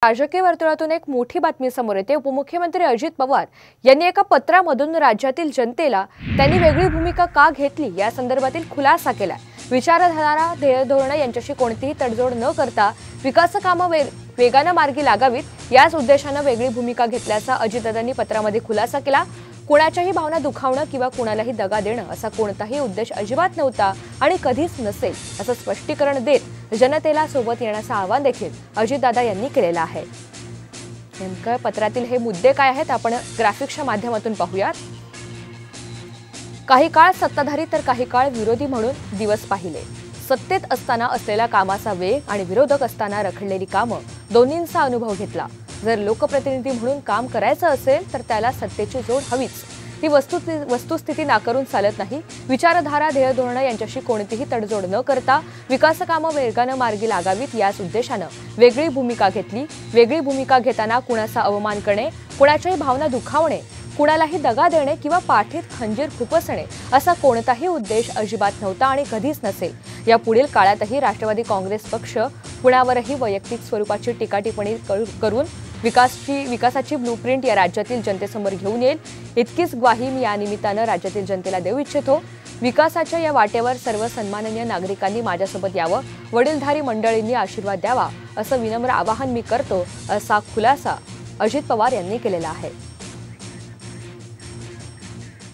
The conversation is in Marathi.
राजकीय वर्तुळातून एक मोठी बातमी समोर येते। उपमुख्यमंत्री अजित पवार यांनी एका पत्रामधून राज्यातील जनतेला त्यांनी वेगळी भूमिका का घेतली या संदर्भातील खुलासा केला। विचारधारा ध्येयधोरण यांच्याशी कोणतीही तडजोड न करता विकास कामे वेगाने मार्गी लागावीत याच उद्देशाने वेगळी भूमिका घेतल्याचा अजितदादांनी पत्रामध्ये खुलासा केला। कोणाच्याही भावना दुखावणं किंवा कोणालाही दगा देणं असा कोणताही उद्देश अजिबात नव्हता आणि कधीच नसेल असं स्पष्टीकरण देत जनतेला सोबत येण्याचं आवाहन देखील अजितदादा यांनी केलेलं आहे। नेमकं पत्रातील हे मुद्दे काय आहेत आपण ग्राफिक्सच्या माध्यमातून पाहूयात। काही काळ सत्ताधारी तर काही काळ विरोधी म्हणून दिवस पाहिले। सत्तेत असताना असलेला कामाचा वेग आणि विरोधक असताना रखडलेली कामं दोन्हींचा अनुभव घेतला। जर लोकप्रतिनिधी म्हणून काम करायचं असेल तर त्याला सत्तेची जोड हवीच। ही वस्तुस्थिती नाकारून चालत नाही। विचारधारा ध्येयधोरण यांच्याशी कोणतीही तडजोड न करता विकास कामे वेगाने मार्गी लागावीत याच उद्देशाने वेगळी भूमिका घेतली। वेगळी भूमिका घेताना कुणाचा अवमान करणे, कुणाच्याही भावना दुखावणे, कुणालाही दगा देणे किंवा पाठीत खंजीर खुपसणे असा कोणताही उद्देश अजिबात नव्हता आणि कधीच नसेल। या पुढील काळातही राष्ट्रवादी काँग्रेस पक्ष कुणावरही वैयक्तिक स्वरूपाची टीका-टिप्पणी करून विकासाची ब्लूप्रिंट या राज्यातील जनतेसमोर घेऊन येईल इतकीच ग्वाही मी या निमित्ताने राज्यातील जनतेला देऊ इच्छितो। विकासाच्या या वाटेवर सर्व सन्माननीय नागरिकांनी माझ्यासोबत यावं, वडीलधारी मंडळींनी आशीर्वाद द्यावा असं विनम्र आवाहन मी करतो असा खुलासा अजित पवार यांनी केलेला आहे।